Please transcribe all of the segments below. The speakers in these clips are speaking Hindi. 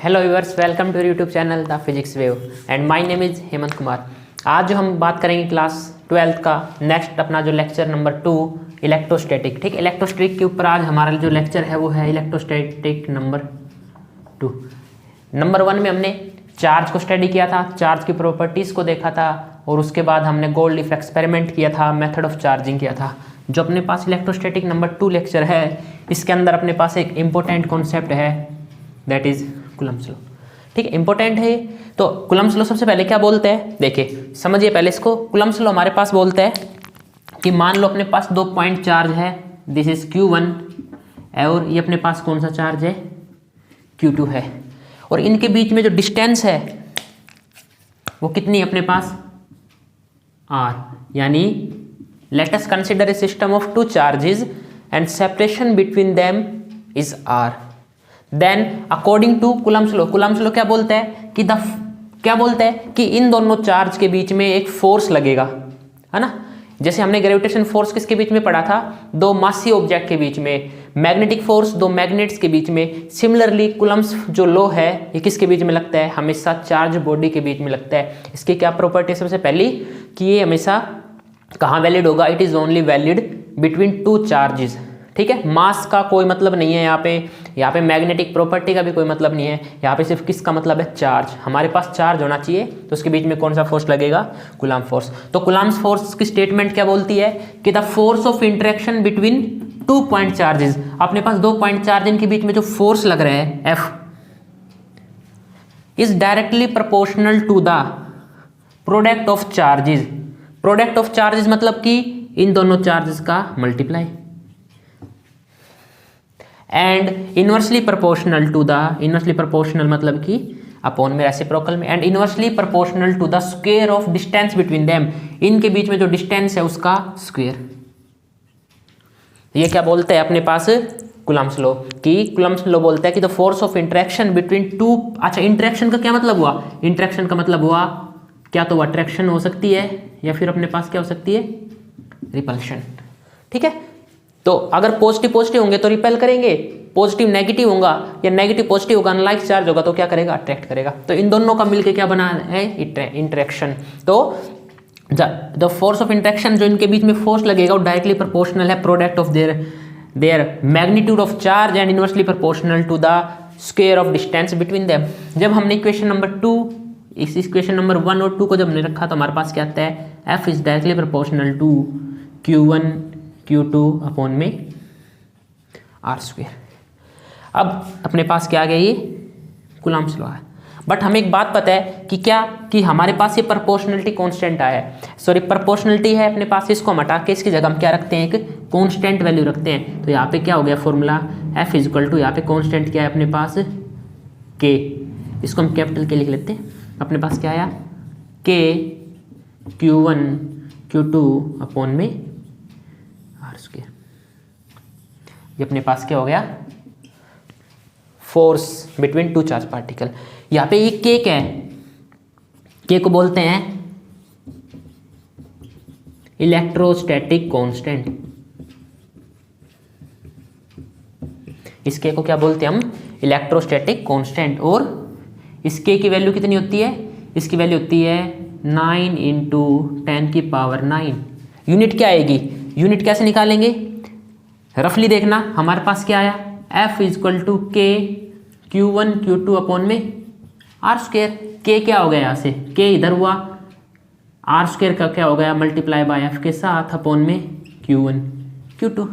Hello viewers, welcome to YouTube channel the physics wave and my name is Hemant Kumar. आज जो हम बात करेंगे क्लास 12th का नेक्स्ट अपना जो लेक्चर नंबर 2 इलेक्ट्रोस्टैटिक। ठीक, इलेक्ट्रोस्टैटिक के ऊपर आज हमारा जो लेक्चर है वो है इलेक्ट्रोस्टैटिक नंबर 2। नंबर 1 में हमने चार्ज को स्टडी किया था, चार्ज की प्रॉपर्टीज़ को देखा था और उसके बाद हमने गोल्ड लीफ एक्सपेरिमेंट किया था, मेथड ऑफ चार्जिंग किया था। जो अपने पास इलेक्ट्रोस्टैटिक नंबर 2 लेक्चर है इसके अंदर अपने पास एक इम्पोर्टेंट कॉन्सेप्ट है, दैट इज़ कूलम्ब्स लॉ। ठीक है, इंपॉर्टेंट है। तो कूलम्ब्स लॉ सबसे पहले क्या बोलते हैं, देखिए समझिए पहले इसको। कूलम्ब्स लॉ हमारे पास बोलते हैं कि मान लो अपने पास 2 पॉइंट चार्ज है, दिस इज Q1 और ये अपने पास कौन सा चार्ज है, Q2 है, और इनके बीच में जो डिस्टेंस है वो कितनी है अपने पास, R। यानी let us consider a system of 2 charges and separation between them is R। Then according to Coulomb's law, Coulomb's law क्या बोलता है कि क्या बोलता है कि इन दोनों चार्ज के बीच में एक फोर्स लगेगा, है ना। जैसे हमने ग्रेविटेशन फोर्स किसके बीच में पढ़ा था, 2 मासी ऑब्जेक्ट के बीच में, मैग्नेटिक फोर्स 2 मैग्नेट्स के बीच में। सिमिलरली कूलम्ब्स जो लॉ है ये किसके बीच में लगता है, हमेशा चार्ज बॉडी के बीच में लगता है। इसकी क्या प्रॉपर्टी है सबसे पहली कि ये हमेशा कहाँ वैलिड होगा, it is only valid between 2 charges. ठीक है, मास का कोई मतलब नहीं है यहाँ पे मैग्नेटिक प्रॉपर्टी का भी कोई मतलब नहीं है, यहाँ पे सिर्फ किसका मतलब है, चार्ज। हमारे पास चार्ज होना चाहिए तो उसके बीच में कौन सा फोर्स लगेगा, कूलम्ब फोर्स। तो कूलम्ब फोर्स की स्टेटमेंट क्या बोलती है कि the force of interaction between 2 point charges, अपने पास 2 पॉइंट चार्ज इनके बीच में जो फोर्स लग रहा है F is directly proportional to the product of charges. Product of charges मतलब कि इन दोनों चार्जेस का multiply, and inversely proportional to the, inversely proportional मतलब कि अपॉन में रेसिप्रोकल में, and inversely proportional to the square of distance between them, इनके बीच में जो डिस्टेंस है उसका स्क्वायर। ये क्या बोलते हैं अपने पास कूलम्ब्स लॉ, कि कूलम्ब्स लॉ बोलता है कि the force of interaction between 2। अच्छा, इंटरेक्शन का क्या मतलब हुआ, इंटरेक्शन का मतलब हुआ क्या, तो अट्रैक्शन हो सकती है या फिर अपने पास क्या हो सकती है, रिपल्शन। ठीक है, तो अगर पॉजिटिव पॉजिटिव होंगे तो रिपेल करेंगे, पॉजिटिव नेगेटिव होगा या नेगेटिव पॉजिटिव होगा, अनलाइक चार्ज होगा तो क्या करेगा, अट्रैक्ट करेगा। तो इन दोनों का मिलके क्या बना है, इंटरेक्शन। तो द फोर्स ऑफ इंटरेक्शन जो इनके बीच में फोर्स लगेगा वो डायरेक्टली प्रोपोर्शनल है product of their magnitude of charge and inversely proportional to the square of distance between them. जब हमने इक्वेशन नंबर 2, इस इक्वेशन नंबर 1 और 2 को जब हमने रखा तो हमारे पास क्या आता है, F is directly proportional to Q1 Q2 upon में R स्क्वायर। अब अपने पास क्या आ गया, ये कूलम्ब्स लॉ है। बट हमें एक बात पता है कि क्या, कि हमारे पास ये प्रोपोर्शनलिटी कांस्टेंट आया है, सॉरी प्रोपोर्शनलिटी है अपने पास, इसको हम हटा के इसकी जगह हम क्या रखते हैं, एक कांस्टेंट वैल्यू रखते हैं। तो यहाँ पे क्या हो गया formula, F is equal to, यहाँ पे कांस्टेंट क्या है अपने पास, K, इसको हम कैपिटल के लिख लेते हैं। अपने पास क्या आया, K Q1 Q2 अपॉन में R स्क्वायर। ये अपने पास क्या हो गया, फोर्स बिटवीन 2 चार्ज पार्टिकल। यहाँ पे ये K क्या है, K को बोलते हैं इलेक्ट्रोस्टैटिक कांस्टेंट। इस K को क्या बोलते हैं हम, इलेक्ट्रोस्टैटिक कांस्टेंट। और इस K की वैल्यू कितनी होती है, इसकी वैल्यू होती है 9 × 10⁹। यूनिट क्या आएगी, यूनिट कैसे निकालेंगे, रफली देखना। हमारे पास क्या आया, F is equal to K Q1 Q2 upon में R स्क्वायर। K क्या हो गया यहाँ से, K इधर हुआ, R स्क्वायर का क्या हो गया, मल्टीप्लाई बाय F के साथ अपॉन में Q1 Q2।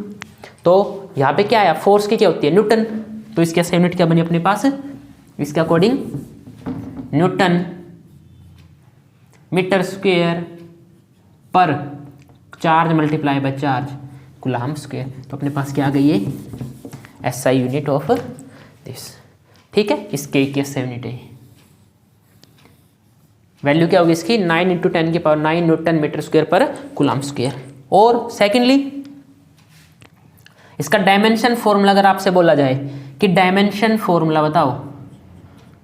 तो यहाँ पे क्या आया, फोर्स की क्या होती है, न्यूटन। तो इसके यूनिट क्या बनी अपने पास, इसके अकॉर्डिंग न्यूटन मीटर स्क्वायर पर charge multiply by charge coulomb square. तो अपने पास क्या आ गई है, SI यूनिट ऑफ दिस। ठीक है, इसके यूनिट है, वैल्यू क्या होगी इसकी, 9 × 10⁹ न्यूटन मीटर स्क्वायर पर कूलम्ब स्क्वायर। और सेकेंडली इसका डायमेंशन फॉर्मूला अगर आपसे बोला जाए कि डायमेंशन फॉर्मूला बताओ,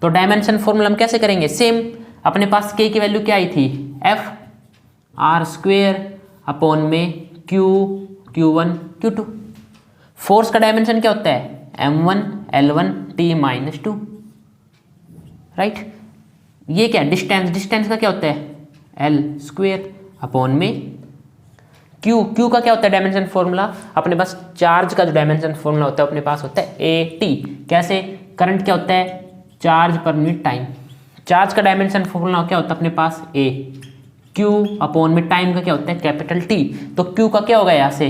तो डायमेंशन फॉर्मूला हम कैसे करेंगे, सेम। अपने पास K की वैल्यू क्या आई थी, F R स्क्वायर अपॉन में Q1 Q2। फोर्स का डायमेंशन क्या होता है, M1 L1 T - 2। राइट। ये क्या है, डिस्टेंस, डिस्टेंस का क्या होता है एल स्क्वेयर अपॉन में क्यू, क्यू का क्या होता है डायमेंशन फॉर्मूला, अपने पास चार्ज का जो डायमेंशन फॉर्मूला होता है अपने पास होता है ए टी। कैसे, करंट क्या होता है charge per unit time, charge का डायमेंशन फॉर्मूला क्या होता है अपने पास ए, क्यू अपॉन में टाइम का क्या होता है कैपिटल टी। तो क्यू का क्या होगा यहाँ से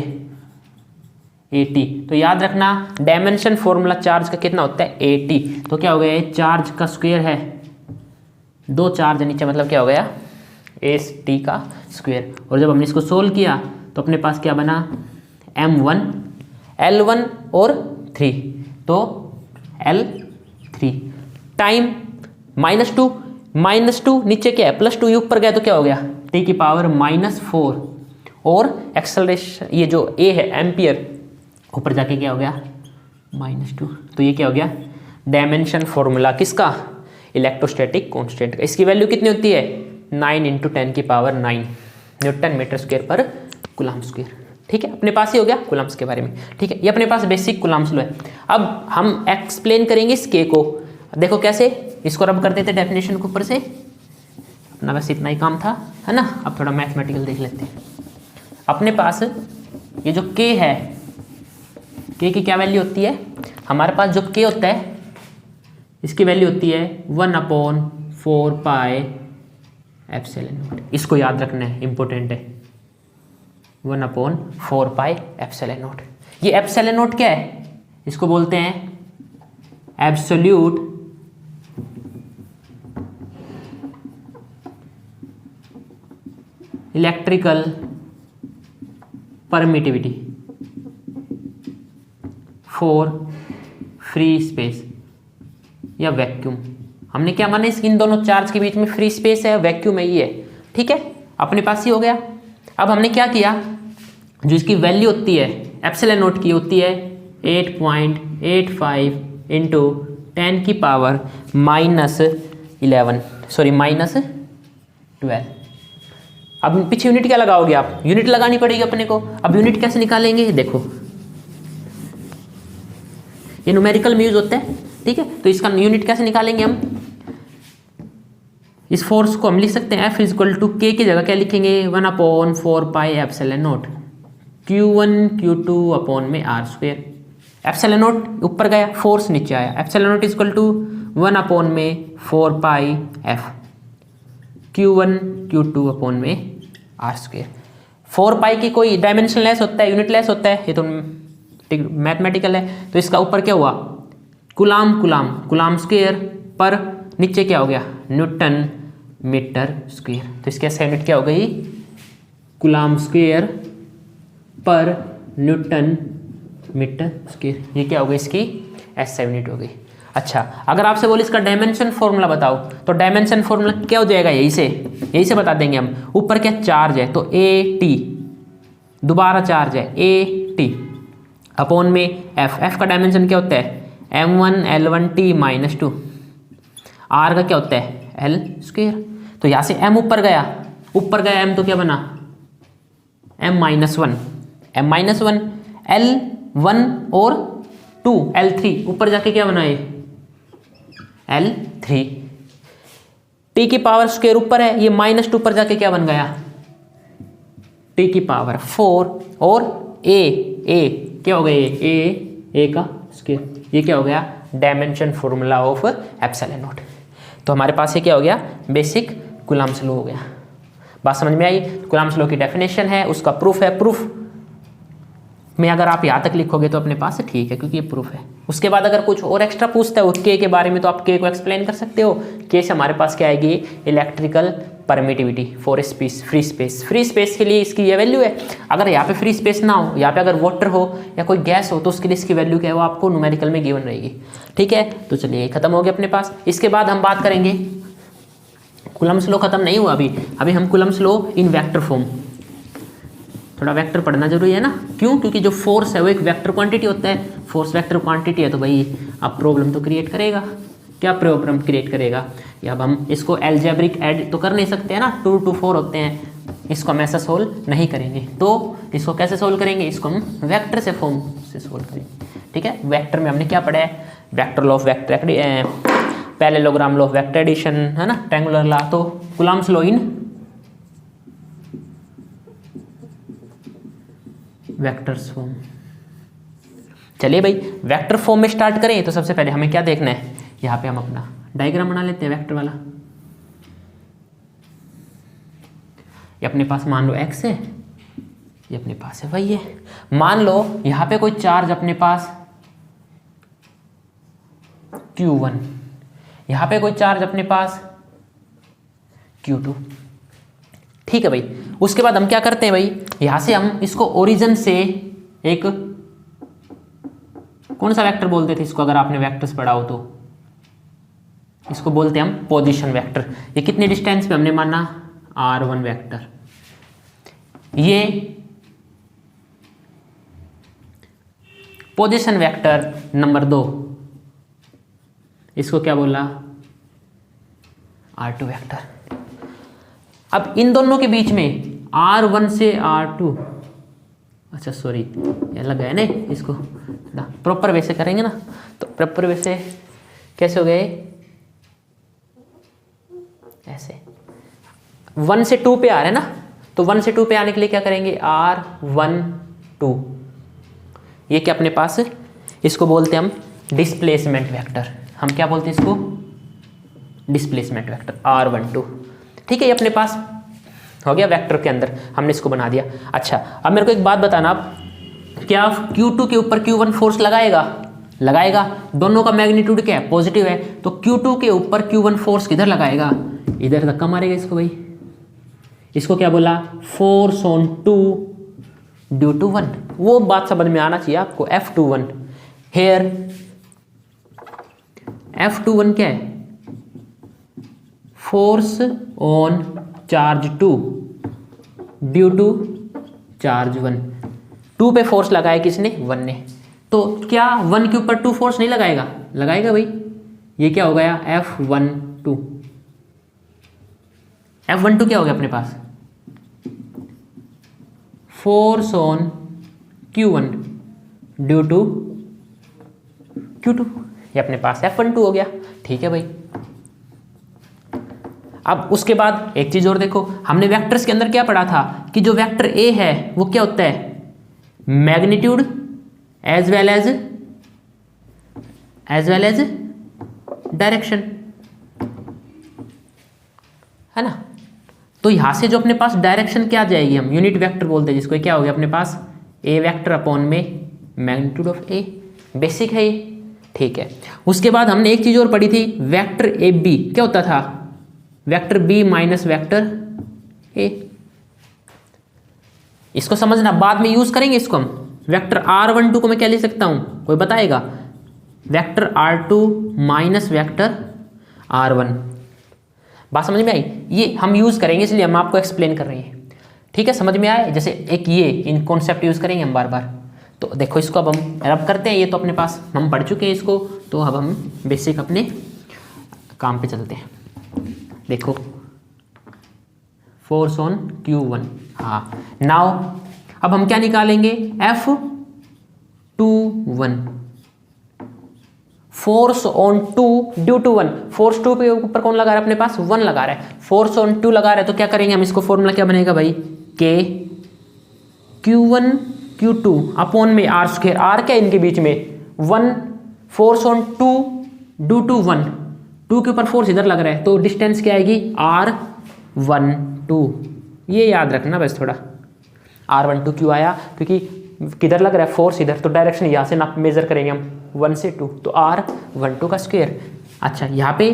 ए टी। तो याद रखना डायमेंशन फॉर्मूला चार्ज का कितना होता है ए टी। तो क्या हो गया, ये चार्ज का स्क्वायर है, दो चार्ज नीचे, मतलब क्या हो गया एस टी का स्क्वायर। और जब हमने इसको सोल्व किया तो अपने पास क्या बना m1 L1 और 3, तो L3 टाइम -2 नीचे क्या है +2, ये ऊपर गया तो क्या हो गया t की पावर -4 और एक्सेलरेशन ये जो a है एम्पियर ऊपर जाके क्या हो गया -2। तो ये क्या हो गया डायमेंशन फॉर्मूला किसका इलेक्ट्रोस्टैटिक कांस्टेंट का। इसकी वैल्यू कितनी होती है 9 × 10⁹ न्यूटन मीटर स्क्वायर पर कूलम्ब स्क्वायर। ठीक है, अपने पास ही हो गया कूलम्ब्स के बारे में। ठीक है, ये अपने पास बेसिक कूलम्ब्स लॉ है। अब हम एक्सप्लेन करेंगे इस के को। देखो कैसे, इसको रब कर देते डेफिनेशन के ऊपर से, अपना बस इतना ही काम था, है ना। अब थोड़ा मैथमेटिकल देख लेते हैं। अपने पास ये जो के है, के की क्या वैल्यू होती है, हमारे पास जो के होता है इसकी वैल्यू होती है 1/4 पाई एप्सिलॉन नॉट। इसको याद रखना है, इंपॉर्टेंट है 1/4 पाई एप्सिलॉन नॉट। ये एप्सिलॉन नॉट क्या है, इसको बोलते हैं absolute electrical permittivity for free space या वैक्यूम। हमने क्या माना, इन दोनों चार्ज के बीच में फ्री स्पेस है, वैक्यूम है, ये है। ठीक है, अपने पास ही हो गया। अब हमने क्या किया, जो इसकी वैल्यू होती है एप्सिलॉन नॉट की होती है 8.85 × 10 की पावर -11 सॉरी -12। अब पीछे यूनिट क्या लगाओगे आप, यूनिट लगानी पड़ेगी अपने को। अब यूनिट कैसे निकालेंगे, देखो ये न्यूमेरिकल में यूज होता है। ठीक है, तो इसका यूनिट कैसे निकालेंगे हम, इस फोर्स को हम लिख सकते हैं F = K की जगह क्या लिखेंगे 1/4 pi epsilon not Q1 Q2 upon में R²। एप्सिलॉन नॉट ऊपर गया, फोर्स नीचे आया, epsilon not = 1/4 pi F Q1 Q2 upon में R²। 4 पाई की कोई डायमेंशन लेस होता है, यूनिट लेस होता है, ये तो मैथमेटिकल है। तो इसका ऊपर क्या हुआ कूलाम्ब स्क्वायर पर नीचे क्या हो गया न्यूटन मीटर स्क्वायर। तो इसकी एसआई यूनिट क्या हो गई कूलाम्ब स्क्वायर पर न्यूटन मीटर स्क्वायर। ये क्या हो गई इसकी एसआई यूनिट हो गई। अच्छा, अगर आपसे बोले इसका डायमेंशन फॉर्मूला बताओ, तो डायमेंशन फॉर्मूला क्या हो जाएगा, यही से बता देंगे हम। ऊपर क्या चार्ज है तो ए टी, दोबारा चार्ज है ए टी अपॉन में एफ का डायमेंशन क्या होता है m1 L1 T -2, R का क्या होता है L²। तो यहाँ से m ऊपर गया m तो क्या बना m-1 L1 और 2 L3 ऊपर जाके क्या बना ये L3। t की पावर स्क्वायर ऊपर है, ये -2 ऊपर जाके क्या बन गया t की पावर 4 और a क्या हो गया a का स्क्वायर। ये क्या हो गया dimension formula of epsilon not. तो हमारे पास ये क्या हो गया बेसिक कूलम्ब्स लॉ हो गया। बात समझ में आई। कूलम्ब्स लॉ की डेफिनेशन है, उसका प्रूफ है। प्रूफ में अगर आप यहाँ तक लिखोगे तो अपने पास ठीक है, क्योंकि ये प्रूफ है। उसके बाद अगर कुछ और एक्स्ट्रा पूछता है वो के बारे में, तो आप के को एक्सप्लेन कर सकते हो। के से हमारे पास क्या आएगी electrical permittivity for space, free space के लिए इसकी ये वैल्यू है। अगर यहाँ पे फ्री स्पेस ना हो, यहाँ पे अगर वाटर हो या कोई गैस हो, तो उसके लिए इसकी वैल्यू क्या है वो आपको न्यूमेरिकल में गिवन रहेगी। ठीक है, तो चलिए खत्म हो गया अपने पास। इसके बाद हम बात करेंगे, कूलम्ब्स लॉ खत्म नहीं हुआ अभी हम कूलम्ब्स लॉ इन वेक्टर फॉर्म। थोड़ा वेक्टर पढ़ना जरूरी है ना, क्यों? क्योंकि जो फोर्स है वो एक वेक्टर क्वांटिटी होता है। फोर्स वेक्टर क्वांटिटी है तो भाई अब प्रॉब्लम तो क्रिएट करेगा। क्या प्रॉब्लम क्रिएट करेगा? या अब हम इसको एल्जेब्रिक ऐड तो कर नहीं सकते हैं ना, 2 to 4 होते हैं, इसको हम ऐसा सोल्व नहीं करेंगे। तो इसको कैसे सोल्व करेंगे? इसको हम वेक्टर से फॉर्म से सोल्व करेंगे। ठीक है, वेक्टर में हमने क्या पढ़ा है? Vector law of vector parallelogram law of vector addition, है ना, ट्रायंगुलर लॉ, तो Coulomb's law in vectors form. चलिए भाई वेक्टर फॉर्म में स्टार्ट करें तो सबसे पहले हमें क्या देखना है, यहाँ पे हम अपना डायग्राम बना लेते हैं वेक्टर वाला। ये अपने पास मान लो x है, ये अपने पास है y है। मान लो यहाँ पे कोई चार्ज अपने पास Q1, यहाँ पे कोई चार्ज अपने पास Q2। ठीक है भाई, उसके बाद हम क्या करते हैं भाई, यहाँ से हम इसको ओरिजिन से एक कौन सा वेक्टर बोलते थे इसको, अगर आपने वेक्टर्स पढ़ा हो तो इसको बोलते हैं हम पोजीशन वेक्टर। ये कितने डिस्टेंस पे हमने माना, R1 वेक्टर। ये पोजीशन वेक्टर नंबर 2, इसको क्या बोला, R2 वेक्टर। अब इन दोनों के बीच में R1 से R2, अच्छा सॉरी ये अलग है ना, इसको प्रॉपर वे से करेंगे ना, तो प्रॉपर वे से कैसे हो गए, ऐसे 1 से 2 पे आ रहे हैं ना, तो 1 से 2 पे आने के लिए क्या करेंगे, R1 2, ये क्या अपने पास, इसको बोलते हैं हम डिस्प्लेसमेंट वेक्टर। हम क्या बोलते हैं इसको, डिस्प्लेसमेंट वेक्टर R1 2। ठीक है, ये अपने पास हो गया वेक्टर के अंदर, हमने इसको बना दिया। अच्छा अब मेरे को एक बात बताना, आप क्या Q2 के ऊपर Q1 फोर्स लगाएगा, लगाएगा। दोनों का मैग्नीट्यूड क्या है, पॉजिटिव है, तो Q2 के ऊपर Q1 फोर्स किधर लगाएगा, इधर धक्का मारेगा इसको भाई। इसको क्या बोला, फोर्स ऑन 2 ड्यू टू 1। वो बात समझ में आना चाहिए आपको, F21 हेयर, F21 क्या है, force on charge 2 due to charge 1। 2 पे फोर्स लगाया किसने, 1 ने, तो क्या 1 के ऊपर 2 फोर्स नहीं लगाएगा, लगाएगा भाई। ये क्या हो गया, F12। F12 क्या हो गया अपने पास, force on Q1 due to Q2, ये अपने पास F12 हो गया। ठीक है भाई, अब उसके बाद एक चीज और देखो, हमने वेक्टर्स के अंदर क्या पढ़ा था कि जो वेक्टर A है वो क्या होता है, magnitude as well as direction, है ना। तो यहां से जो अपने पास डायरेक्शन क्या आ जाएगी, हम यूनिट वेक्टर बोलते हैं जिसको, क्या हो गया अपने पास A वेक्टर अपॉन में मैग्नीट्यूड ऑफ A। बेसिक है ये, ठीक है। उसके बाद हमने एक चीज और पढ़ी थी, वेक्टर AB क्या होता था, vector B minus vector A। इसको समझना, बाद में यूज करेंगे इसको हम। वेक्टर R12 को मैं क्या लिख सकता हूं, कोई बताएगा, vector R2 minus vector R1। बात समझ में आई, ये हम यूज करेंगे इसलिए हम आपको एक्सप्लेन कर रहे हैं। ठीक है, समझ में आए, जैसे एक ये इन कॉन्सेप्ट यूज करेंगे हम बार बार। तो देखो इसको अब हम रब करते हैं, ये तो अपने पास हम पढ़ चुके हैं इसको, तो अब हम बेसिक अपने काम पे चलते हैं। देखो फोर्स ऑन Q1, हाँ नाउ अब हम क्या निकालेंगे, F21, force on 2 due to 1। Force 2 के ऊपर कौन लगा रहा है अपने पास, 1 लगा रहा है, फोर्स ऑन 2 लगा रहा है, तो क्या करेंगे हम, इसको फॉर्मूला क्या बनेगा भाई, K Q1 Q2 अपॉन में R स्क्वायर। R क्या इनके बीच में 1, फोर्स ऑन 2 ड्यू टू 1, 2 के ऊपर फोर्स इधर लग रहा है, तो डिस्टेंस क्या आएगी, R12। ये याद रखना बस थोड़ा, R12 क्यों आया, क्योंकि किधर लग रहा है फोर्स इधर, तो डायरेक्शन यहाँ से ना मेजर करेंगे हम 1 से 2, तो R12 का स्क्वायर। अच्छा यहाँ पे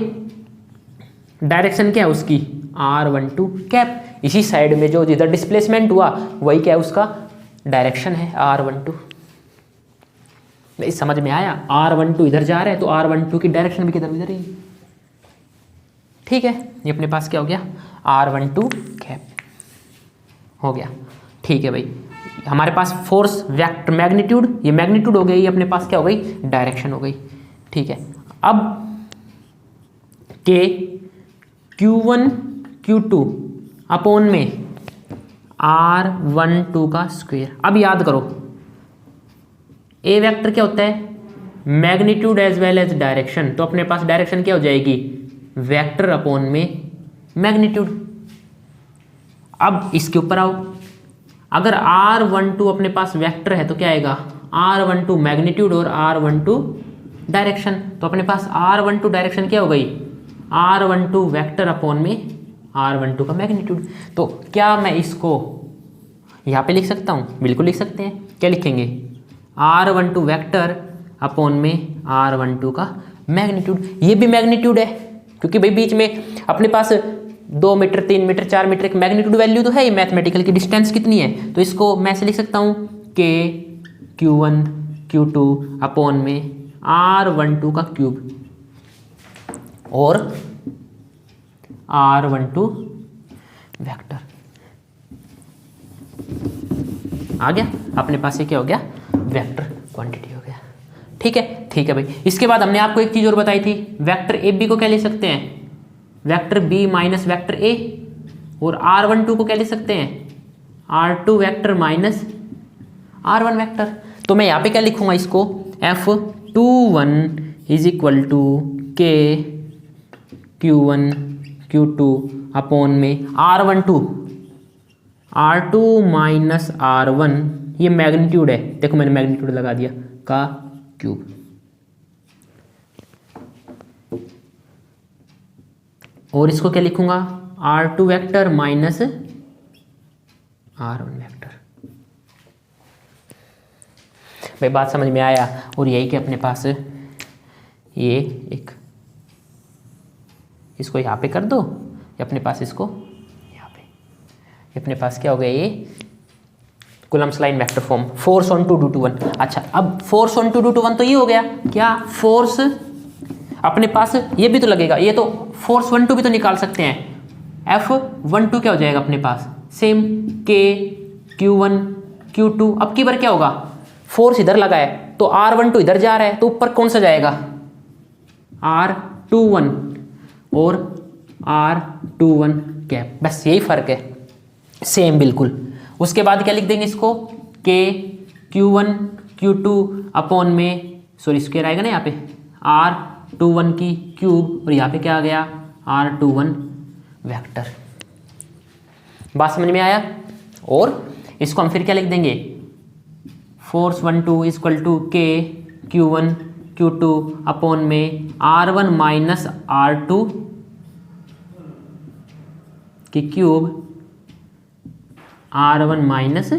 डायरेक्शन क्या है उसकी, R12 कैप, इसी साइड में जो जिधर डिस्प्लेसमेंट हुआ वही क्या है उसका डायरेक्शन है, R12। समझ में आया, R12 इधर जा रहा है तो R12 की डायरेक्शन भी किधर इधर ही। ठीक है, ये अपने पास क्या हो गया, R12 कैप हो गया। ठीक है भाई, हमारे पास फोर्स वेक्टर मैग्नीट्यूड, ये मैग्नीट्यूड हो गई, ये अपने पास क्या हो गई, डायरेक्शन हो गई। ठीक है, अब K Q1 Q2 अपॉन में R12 का स्क्वायर। अब याद करो, A वेक्टर क्या होता है, magnitude as well as direction, तो अपने पास डायरेक्शन क्या हो जाएगी, वेक्टर अपॉन में मैग्नीट्यूड। अब इसके ऊपर आओ, अगर R12 अपने पास वेक्टर है तो क्या आएगा, R12 मैग्नीट्यूड और R12 डायरेक्शन। तो अपने पास R12 डायरेक्शन क्या हो गई, R12 वेक्टर अपॉन में R12 का मैग्नीट्यूड। तो क्या मैं इसको यहाँ पे लिख सकता हूँ, बिल्कुल लिख सकते हैं। क्या लिखेंगे, R12 वेक्टर अपॉन में R12 का मैग्नीट्यूड। ये भी मैग्नीट्यूड है क्योंकि भाई बीच में अपने पास 2 मीटर 3 मीटर 4 मीटर एक मैग्नीट्यूड वैल्यू तो है ही, मैथमेटिकल की डिस्टेंस कितनी है, तो इसको मैं ऐसे लिख सकता हूँ K Q1 Q2 अपॉन में R12 का क्यूब और R12 वेक्टर। आ गया अपने पास, ये क्या हो गया, वेक्टर क्वांटिटी हो गया। ठीक है भाई। इसके बाद हमने आपको एक चीज़ और बताई थी, वेक्टर ए बी को क्या ले सकते हैं, vector B minus vector A, और R12 को क्या ले सकते हैं, R2 vector minus R1 vector. तो मैं यहाँ पे क्या लिखूंगा इसको, F21 is equal to K Q1 Q2 upon में R2 माइनस R1, ये मैग्नीट्यूड है, देखो मैंने मैग्नीट्यूड लगा दिया, का क्यूब। और इसको क्या लिखूंगा, R2 vector minus R1 vector. भाई बात समझ में आया। और यही कि अपने पास ये एक, इसको यहाँ पे कर दो, या अपने पास इसको यहाँ पे, अपने पास क्या हो गया, ये Coulomb's line vector form, force on two due to 1। अच्छा, अब force on two due to 1 तो ये हो गया क्या, फोर्स अपने पास ये भी तो लगेगा, ये तो फोर्स 1 2 भी तो निकाल सकते हैं। F12 क्या हो जाएगा अपने पास, सेम K Q1 Q2। अब की बार क्या होगा, फोर्स इधर लगा है तो R12 इधर जा रहा है, तो ऊपर कौन सा जाएगा, R21 और R21 कैप, बस यही फर्क है, सेम बिल्कुल। उसके बाद क्या लिख देंगे इसको, K Q1 Q2 अपॉन में, सॉरी स्क्वायर आएगा ना यहाँ पे, R21 की क्यूब, और यहाँ पे क्या आ गया, R21 वेक्टर। बात समझ में आया। और इसको हम फिर क्या लिख देंगे, force 1 2 is equal to K Q1 Q2 upon में R1 माइनस R2 की cube, R1 minus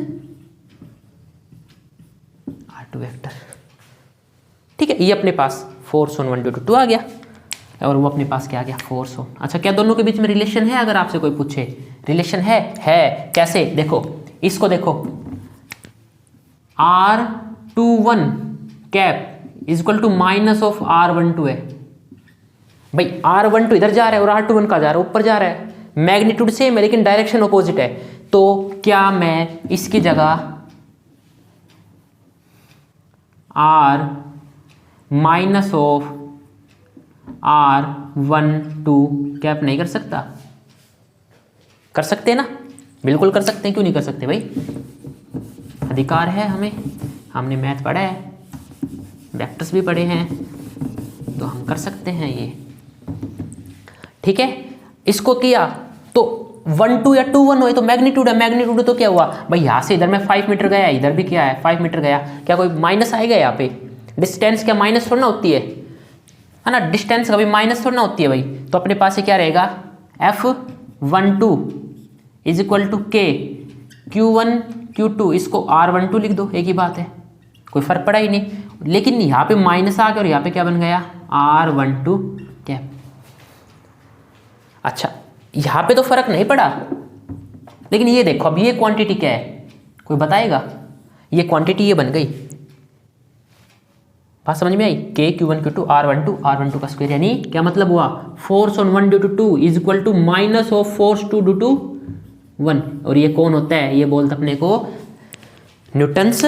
R2 vector. ठीक है, ये अपने पास फोर्स ऑन 1 ड्यू टू 2 आ गया, और वो अपने पास क्या आ गया, फोर्स ऑन। अच्छा, क्या दोनों के बीच में रिलेशन है, अगर आपसे कोई पूछे, रिलेशन है कैसे, देखो इसको देखो, R21 cap is equal to minus of R12 है। भाई R12 इधर जा रहा है और R21 का जा रहा है, ऊपर जा रहा है, मैग्नीट्यूड सेम है लेकिन डायरेक्शन अपोजिट है। तो क्या मैं इसकी जगह R minus of R12 cap नहीं कर सकता, कर सकते हैं ना, बिल्कुल कर सकते हैं, क्यों नहीं कर सकते भाई, अधिकार है हमें, हमने मैथ पढ़ा है, वेक्टर्स भी पढ़े हैं, तो हम कर सकते हैं ये। ठीक है, इसको किया तो 1 2 या 2 1 हो तो मैग्नीट्यूड है, मैग्नीट्यूड तो क्या हुआ भाई, यहाँ से इधर में 5 मीटर गया, इधर भी क्या है 5 मीटर गया, क्या कोई माइनस आएगा यहाँ पे, डिस्टेंस क्या माइनस थोड़ा ना होती है ना, डिस्टेंस कभी माइनस थोड़ा ना होती है भाई। तो अपने पास ये क्या रहेगा, F12 is equal to K Q1 Q2, इसको R12 लिख दो, एक ही बात है, कोई फर्क पड़ा ही नहीं। लेकिन यहाँ पे माइनस आ गया और यहाँ पे क्या बन गया, R12 कैप। अच्छा, यहाँ पे तो फर्क नहीं पड़ा, लेकिन ये देखो अब ये क्वांटिटी क्या है, कोई बताएगा, ये क्वांटिटी ये बन गई। बात समझ में आई, K Q1 Q2 R12 का स्क्वायर, यानी क्या मतलब हुआ, force on 1 due to 2 is equal to minus of force 2 due to 1। और ये कौन होता है, ये बोलते अपने को Newton's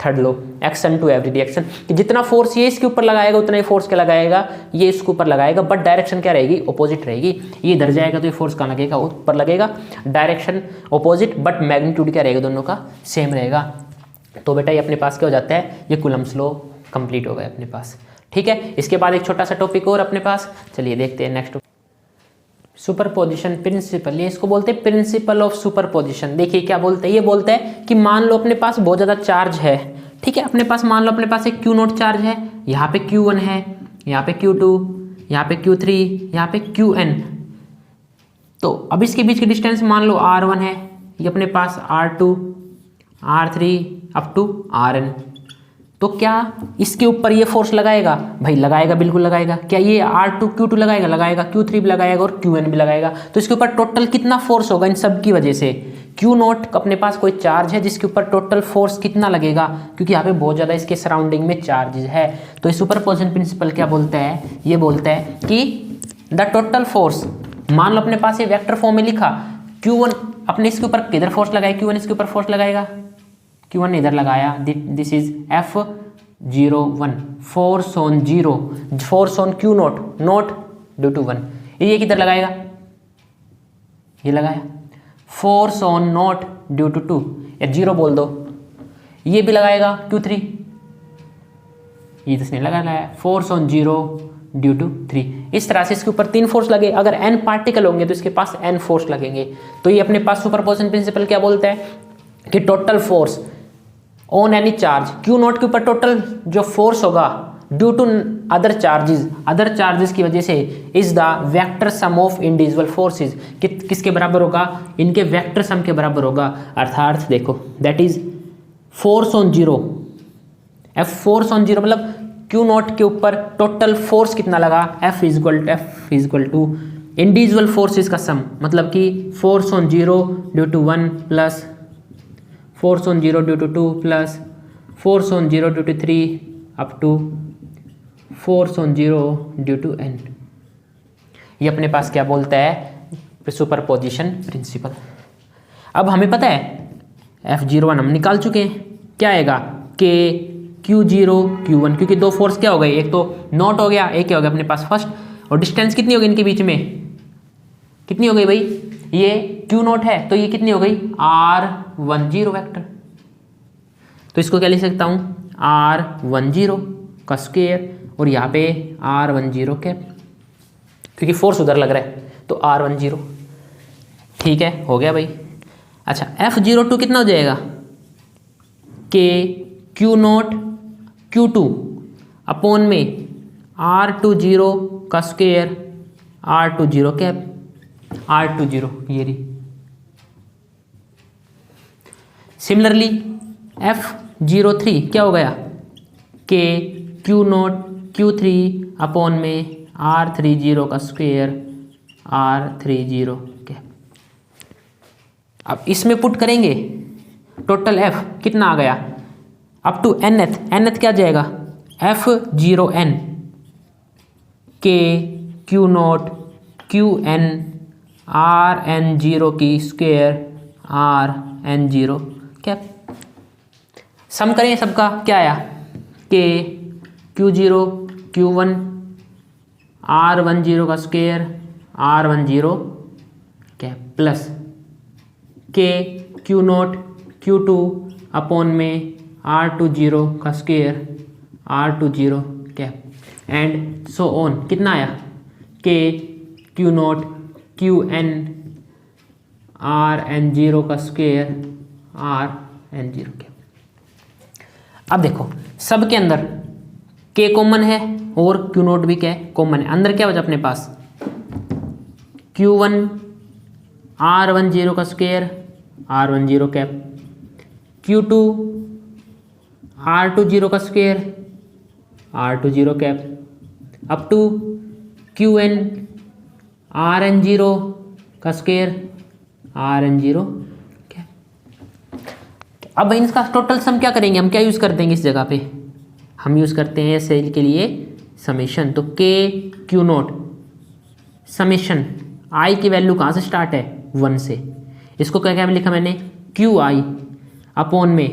third law, action to every reaction, कि जितना फोर्स ये इसके ऊपर लगाएगा उतना ही फोर्स क्या लगाएगा, ये इसके ऊपर लगाएगा, बट डायरेक्शन क्या रहेगी, अपोजिट रहेगी। ये इधर जाएगा तो ये फोर्स कहाँ लगेगा, ऊपर लगेगा, डायरेक्शन अपोजिट, बट मैग्नीट्यूड क्या रहेगा, दोनों का सेम रहेगा। तो बेटा ये अपने पास क्या हो जाता है, ये कूलम्ब्स लॉ कंप्लीट हो गए अपने पास। ठीक है, इसके बाद एक छोटा सा टॉपिक और अपने पास, चलिए देखते हैं नेक्स्ट। सुपरपोजिशन प्रिंसिपल, ये इसको बोलते हैं प्रिंसिपल ऑफ सुपरपोजिशन। देखिए क्या बोलते हैं, ये बोलते हैं कि मान लो अपने पास बहुत ज़्यादा चार्ज है। ठीक है, अपने पास मान लो अपने पास एक Q0 चार्ज है, यहाँ पे Q1 है, यहाँ पे Q2, यहाँ पे Q3, यहाँ पे Qn। तो अब इसके बीच की डिस्टेंस मान लो R1 है, ये अपने पास R2, R3 up to Rn। तो क्या इसके ऊपर ये फोर्स लगाएगा? भाई लगाएगा, बिल्कुल लगाएगा। क्या ये R2 Q2 लगाएगा? लगाएगा। Q3 भी लगाएगा और Qn भी लगाएगा। तो इसके ऊपर टोटल कितना फोर्स होगा इन सब की वजह से? Q0 अपने पास कोई चार्ज है जिसके ऊपर टोटल फोर्स कितना लगेगा, क्योंकि यहाँ पे बहुत ज़्यादा इसके सराउंडिंग में चार्जेस है। तो इस सुपरपोजिशन प्रिंसिपल क्या बोलता है? ये बोलता है कि द टोटल फोर्स, मान लो अपने पास ये वेक्टर फॉर्म में लिखा, Q1 अपने इसके ऊपर किधर फोर्स लगाएगा? Q1 इसके ऊपर फोर्स लगाएगा, Q1 इधर लगाया, this is F01 force on 0, force on Q0 naught due to 1। ये किधर लगाएगा? ये लगाया, force on naught due to 2 या 0 बोल दो। ये भी लगाएगा Q3, ये इसने लगाया फोर्स ऑन 0 ड्यू टू 3। इस तरह से इसके ऊपर 3 फोर्स लगे। अगर n पार्टिकल होंगे तो इसके पास n फोर्स लगेंगे। तो ये अपने पास सुपरपोजिशन प्रिंसिपल क्या बोलता है कि total force on any charge, Q0 के ऊपर टोटल जो फोर्स होगा ड्यू टू अदर चार्जेस की वजह से is the vector sum of individual forces, किसके बराबर होगा? इनके वेक्टर सम के बराबर होगा। अर्थात देखो that is force on 0, force on 0 मतलब Q0 के ऊपर टोटल फोर्स कितना लगा? F is equal to individual forces का सम, मतलब कि force on 0 due to 1 plus force on 0 due to 2 plus force on 0 due to 3 up to force on 0 due to n। ये अपने पास क्या बोलता है? Superposition principle. अब हमें पता है F01 हम निकाल चुके हैं, क्या आएगा? K Q0 Q1, क्योंकि 2 फोर्स क्या हो गए, एक तो नॉट हो गया, एक क्या हो गया अपने पास फर्स्ट, और डिस्टेंस कितनी होगी इनके बीच में? कितनी हो गई भाई? ये Q0 है तो ये कितनी हो गई? R10 vector. तो इसको क्या लिख सकता हूँ? R10 का स्क्वायर, और यहाँ पे R10 कैप, क्योंकि फोर्स उधर लग रहा है तो R10। ठीक है, हो गया भाई। अच्छा, F02 कितना हो जाएगा? K Q0 Q2 अपॉन में R20 का स्क्वायर, R20 कैप, R20 ये रही। सिमिलरली F03 क्या हो गया? K Q0 Q3 अपॉन में R30 का स्क्वायर, R30 कैप। अब इसमें पुट करेंगे टोटल F कितना आ गया अप टू nth क्या जाएगा? F0n K Q0 Qn Rn0 की स्क्वायर Rn0 कैप। सम करें सबका, क्या आया? K Q0 Q1 R10 का square R10 cap plus K Q0 Q2 upon में R20 का square R20 cap and so on. कितना आया? K Q0 Qn Rn0 का स्क्वायर Rn0 कैप। अब देखो सब के अंदर K कॉमन है और Q0 भी क्या है? कॉमन है। अंदर क्या बचा अपने पास? Q1 R10 का square R10 cap, Q2 R20 का square R20 cap up to Qn Rn0 का स्क्वायर Rn0 कैप। अब इनका टोटल सम क्या करेंगे? हम क्या यूज़ कर देंगे इस जगह पे? हम यूज़ करते हैं सेल के लिए समेशन। तो K Q0 समेशन I की वैल्यू कहाँ से स्टार्ट है? 1 से। इसको क्या क्या लिखा मैंने? QI अपॉन में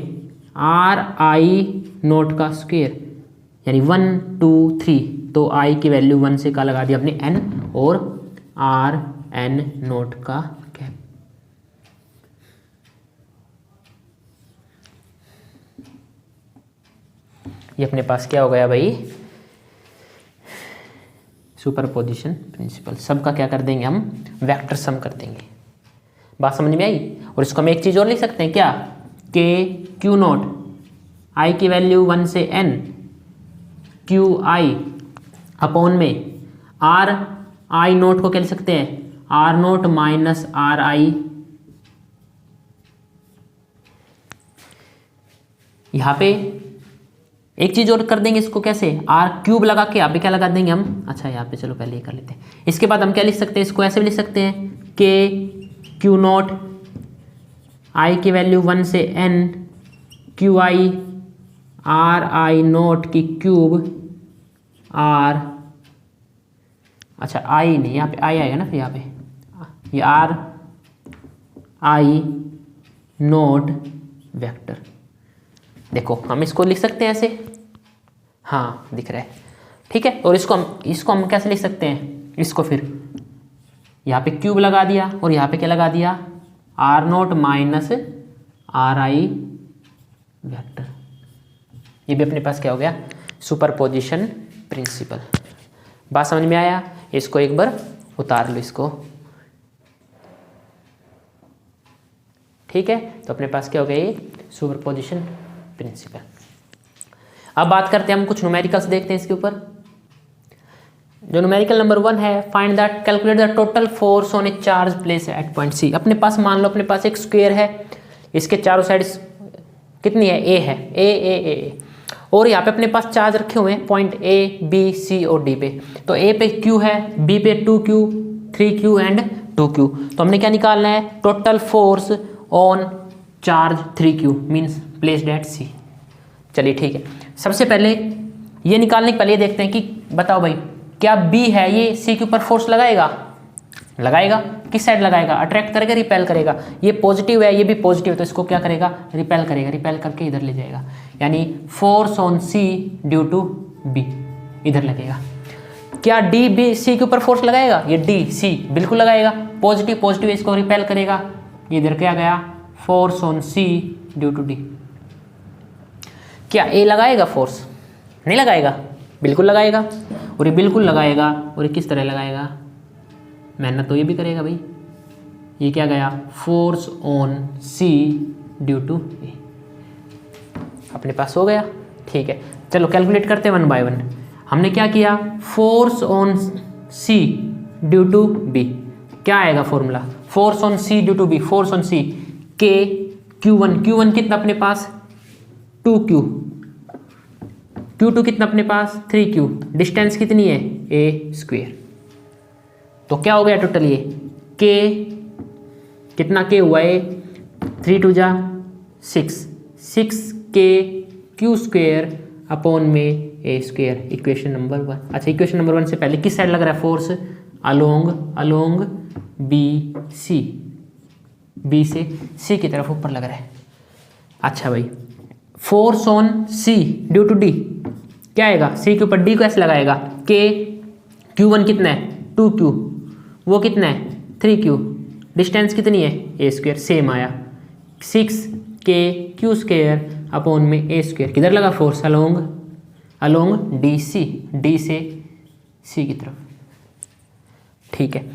RI0 का स्क्वायर, यानी 1 2 3। तो I की वैल्यू 1 से का लगा दिया अपने N और Rn0 का कैप। ये अपने पास क्या हो गया भाई, सुपरपोजिशन प्रिंसिपल। सब का क्या कर देंगे हम, वेक्टर सम कर देंगे। बात समझ में आई। और इसको हम एक चीज़ और लिख सकते हैं क्या, के क्यू नॉट आई की वैल्यू 1 से n क्यू आई अपॉन में आर आई नोट को क्या लिख सकते हैं, R naught minus R I. यहां पे एक चीज और कर देंगे इसको, कैसे, आर क्यूब लगा के यहाँ पे क्या लगा देंगे हम, अच्छा यहाँ पे चलो पहले ये कर लेते हैं। इसके बाद हम क्या लिख सकते हैं, इसको ऐसे भी लिख सकते हैं, के क्यू नॉट आई की वैल्यू 1 से n Q I R I note की क्यूब आर, अच्छा आई नहीं, यहाँ पे आई आएगा ना, फिर यहाँ पे ये आर आई नोट वेक्टर। देखो हम इसको लिख सकते हैं ऐसे, हाँ दिख रहा है, ठीक है। और इसको हम कैसे लिख सकते हैं, इसको फिर यहाँ पे क्यूब लगा दिया और यहाँ पे क्या लगा दिया, R naught minus R I vector. ये भी अपने पास क्या हो गया, सुपरपोजिशन प्रिंसिपल। बात समझ में आया। इसको एक बार उतार लो इसको, ठीक है। तो अपने पास क्या हो गया, ये सुपरपोजिशन प्रिंसिपल। अब बात करते हैं हम कुछ न्यूमेरिकल्स देखते हैं इसके ऊपर। जो न्यूमेरिकल नंबर 1 है, find that calculate the total force on a charge place at point C. अपने पास मान लो अपने पास एक स्क्वायर है, इसके चारों साइड्स कितनी है, ए है, ए और यहाँ पे अपने पास चार्ज रखे हुए हैं पॉइंट ए बी सी और डी पे। तो ए पे क्यू है, बी पे 2q 3q एंड 2q। तो हमने क्या निकालना है, total force on charge 3q means placed at C. चलिए ठीक है, सबसे पहले ये निकालने के पहले ये देखते हैं कि बताओ भाई क्या बी है ये सी के ऊपर फोर्स लगाएगा, लगाएगा। किस साइड लगाएगा, अट्रैक्ट करेगा रिपेल करेगा। ये पॉजिटिव है, ये भी पॉजिटिव है, तो इसको क्या करेगा, रिपेल करेगा, रिपेल करके इधर ले जाएगा। यानी force on C due to B इधर लगेगा। क्या डी बी सी के ऊपर फोर्स लगाएगा, ये डी सी बिल्कुल लगाएगा, पॉजिटिव पॉजिटिव, इसको रिपेल करेगा, ये इधर क्या गया, force on C due to D. क्या ए लगाएगा फोर्स, नहीं लगाएगा, बिल्कुल लगाएगा। और ये बिल्कुल लगाएगा, और ये किस तरह लगाएगा, मेहनत तो ये भी करेगा भाई। ये क्या गया, force on C due to A, अपने पास हो गया। ठीक है, चलो कैलकुलेट करते हैं 1 बाय 1। हमने क्या किया, force on C due to B, क्या आएगा formula, force on C due to B, force on C के Q1 कितना अपने पास 2Q, Q2 कितना अपने पास 3Q, डिस्टेंस कितनी है a स्क्वायर। तो क्या हो गया टोटल, ये K कितना K हुआ है, 3 2 जा 6K Q स्क्वायर अपॉन में a स्क्वायर, इक्वेशन नंबर 1। अच्छा इक्वेशन नंबर 1 से पहले किस साइड लग रहा है फोर्स, अलोंग बी से सी की तरफ ऊपर लग रहा है। अच्छा भाई force on C due to D क्या आएगा, सी के ऊपर डी को ऐसे लगाएगा, के Q1 कितना है 2Q, वो कितना है 3Q, डिस्टेंस कितनी है ए स्क्वायर, सेम आया 6K Q स्क्वायर अपॉन में ए स्क्वायर। किधर लगा फोर्स, अलोंग डी से सी की तरफ। ठीक है,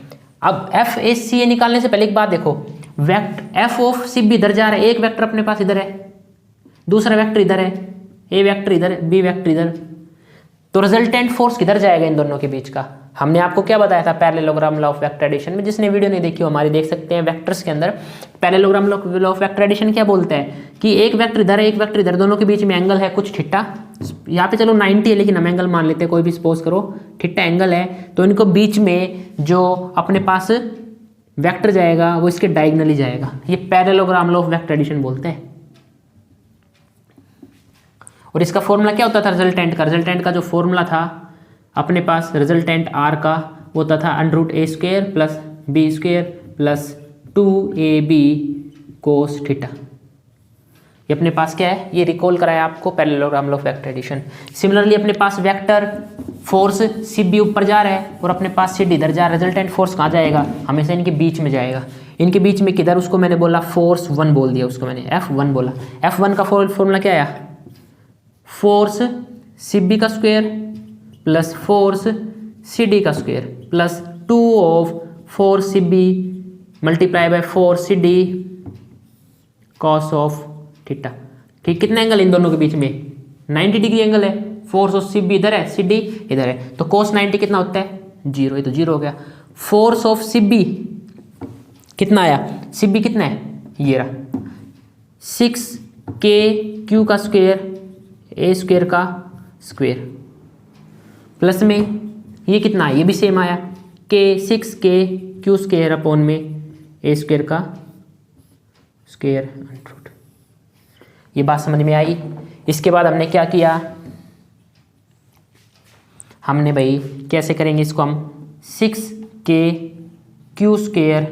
अब एफ ए सी ए निकालने से पहले एक बात देखो, वेक्टर एफ ऑफ सी भी इधर जा रहा है, एक वेक्टर अपने पास इधर है, दूसरा वेक्टर इधर है, ए वेक्टर इधर, बी वेक्टर इधर, तो रिजल्टेंट फोर्स किधर जाएगा इन दोनों के बीच का। हमने आपको क्या बताया था parallelogram law of vector addition में, जिसने वीडियो नहीं देखी हो हमारी देख सकते हैं। वेक्टर्स के अंदर parallelogram law of vector addition क्या बोलता है कि एक वेक्टर इधर है एक वेक्टर इधर, दोनों के बीच में एंगल है कुछ थीटा, यहाँ पे चलो 90 है लेकिन हम एंगल मान लेते हैं, कोई भी सपोज करो थीटा एंगल है, तो इनको बीच में जो अपने पास वेक्टर जाएगा वो इसके डायगोनली जाएगा। ये parallelogram law of vector addition बोलते हैं। और इसका फॉर्मूला क्या होता था रिजल्टेंट का जो फॉर्मूला था अपने पास रिजल्टेंट आर का, वो होता था √a square plus B square plus 2ab cos theta. ये अपने पास क्या है, ये रिकॉल कराया आपको parallelogram law of vector addition. Similarly अपने पास वेक्टर फोर्स सी बी ऊपर जा रहा है और अपने पास सी डी इधर जा रहा है, रिजल्टेंट फोर्स कहाँ जाएगा, हमेशा इनके बीच में जाएगा। इनके बीच में किधर, उसको मैंने बोला फोर्स 1 बोल दिया, उसको मैंने F1 बोला। F1 का फॉर्मूला क्या आया, फोर्स CB का स्क्वायर प्लस फोर्स CD का square plus 2 of 4CB multiply by 4CD cos of theta. ठीक, कितना एंगल इन दोनों के बीच में 90 डिग्री एंगल है। फोर्स ऑफ CB इधर है, CD इधर है, तो cos 90 कितना होता है 0, ये तो 0 हो गया। फोर्स ऑफ CB कितना आया, CB कितना है ये रहा 6K का स्क्वायर A स्क्वायर का स्क्वायर प्लस में ये कितना है, ये भी सेम आया K 6K स्क्वायर अपॉन में A स्क्वायर का स्क्वायर रूट। ये बात समझ में आई। इसके बाद हमने क्या किया, हमने भाई कैसे करेंगे इसको, हम 6K स्क्वायर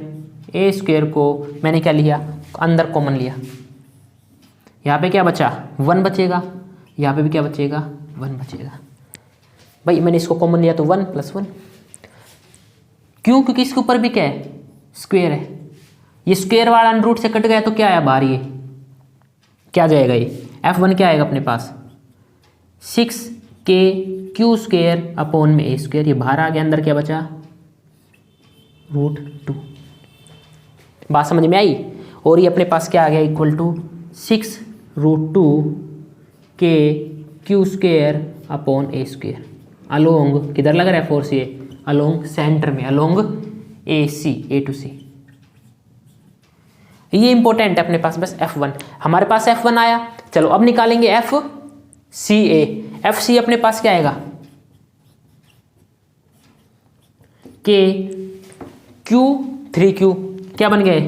A स्क्वायर को मैंने क्या लिया, अंदर कॉमन लिया। यहाँ पे क्या बचा 1 बचेगा, यहाँ पे भी क्या बचेगा 1 बचेगा। भाई मैंने इसको कॉमन लिया तो 1 + 1। क्यों, क्योंकि इसके ऊपर भी क्या है स्क्वायर है। ये स्क्वायर वाला रूट से कट गया तो क्या आया बाहर, ये क्या जाएगा, ये F1 क्या आएगा अपने पास 6K स्क्वायर अपॉन में A स्क्वायर। ये बाहर आ गया, अंदर क्या बचा √2। बात समझ में आई। और ये अपने पास क्या आ गया equal to 6√2K square upon A square. Along किधर लग रहा है फोर्स, ये अलोंग सेंटर में, along AC A to C। ये इंपॉर्टेंट है अपने पास बस F1। हमारे पास F1 आया, चलो अब निकालेंगे FCA। FC अपने पास क्या आएगा K 3Q क्या बन गए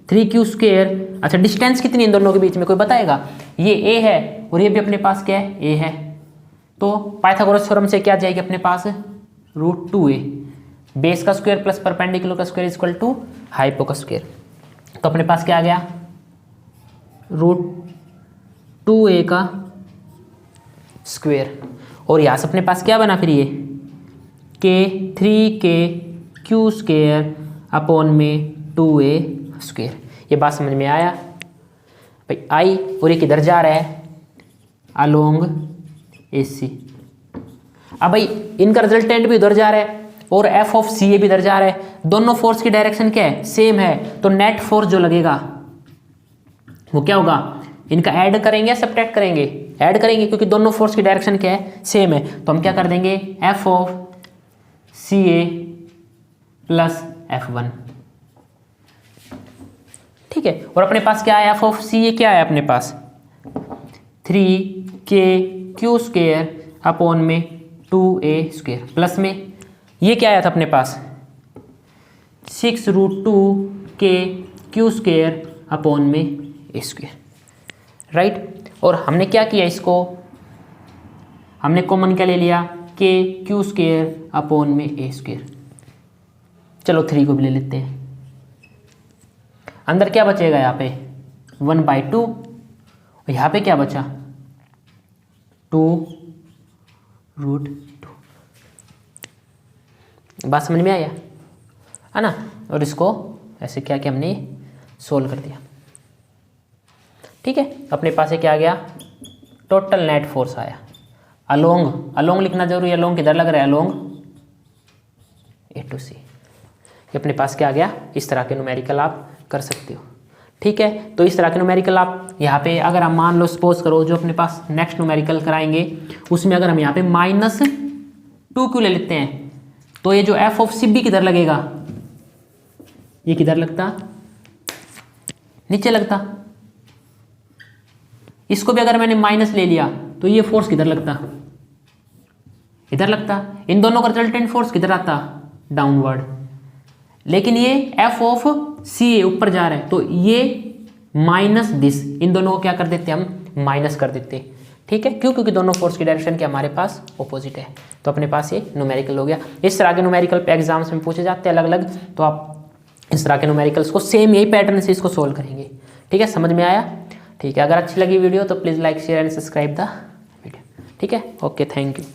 3Q स्क्वायर। अच्छा डिस्टेंस कितनी इन दोनों के बीच में कोई बताएगा, ये A है और ये भी अपने पास क्या है A है, तो पाइथागोरस थ्योरम से क्या जाएगी अपने पास √2A। बेस का स्क्वायर प्लस परपेंडिकुलर का स्क्वायर इक्वल टू हाइपो का स्क्वायर। तो अपने पास क्या आ गया √2A का स्क्वायर। और यहाँ से अपने पास क्या बना फिर ये K 3K स्क्वायर अपॉन में 2A स्क्वायर। ये बात समझ में आया भाई, आई। और ये किधर जा रहा है अलोंग AC। अब भाई इनका रिजल्टेंट भी उधर जा रहा है और FCA भी इधर जा रहा है। दोनों फोर्स की डायरेक्शन क्या है सेम है, तो नेट फोर्स जो लगेगा वो क्या होगा, इनका ऐड करेंगे या सब्ट्रैक्ट करेंगे, ऐड करेंगे क्योंकि दोनों फोर्स की डायरेक्शन क्या है सेम है। तो हम क्या कर देंगे FCA प्लस F1। ठीक है, और अपने पास क्या है FCA क्या है अपने पास 3K स्क्वायर अपॉन में 2A स्क्वायर प्लस में ये क्या आया था अपने पास 6√2K स्क्वायर अपॉन में A स्क्वायर, राइट। और हमने क्या किया, इसको हमने कॉमन क्या ले लिया K स्क्वायर अपॉन में A स्क्वायर। चलो 3 को भी ले लेते हैं। अंदर क्या बचेगा यहाँ पे 1/2 और यहाँ पे क्या बचा 2√2। बात समझ में आया है ना। और इसको ऐसे क्या किया हमने सोल्व कर दिया। ठीक है, अपने पास क्या आ गया टोटल नेट फोर्स आया। अलोंग लिखना जरूरी है, अलोंग किधर लग रहा है अलोंग A to C। ये अपने पास क्या आ गया, इस तरह के न्यूमेरिकल आप कर सकते हो। ठीक है, तो इस तरह के न्यूमेरिकल आप यहाँ पे अगर हम मान लो सपोज करो जो अपने पास नेक्स्ट न्यूमेरिकल कराएंगे उसमें अगर हम यहाँ पे -2Q ले लेते हैं तो ये जो FCB किधर लगेगा, ये किधर लगता नीचे लगता। इसको भी अगर मैंने माइनस ले लिया तो ये फोर्स किधर लगता, इधर लगता। इन दोनों का रिजल्टेंट फोर्स किधर आता डाउनवर्ड। लेकिन ये FCA ऊपर जा रहा है तो ये माइनस दिस, इन दोनों को क्या कर देते हम माइनस कर देते। ठीक है, क्यों, क्योंकि दोनों फोर्स की डायरेक्शन के हमारे पास ऑपोजिट है। तो अपने पास ये न्यूमेरिकल हो गया। इस तरह के न्यूमेरिकल पे एग्जाम्स में पूछे जाते हैं अलग अलग, तो आप इस तरह के न्यूमेरिकल्स को सेम यही पैटर्न से इसको सोल्व करेंगे। ठीक है, समझ में आया। ठीक है, अगर अच्छी लगी वीडियो तो please like share and subscribe the video. ठीक है, ओके, थैंक यू।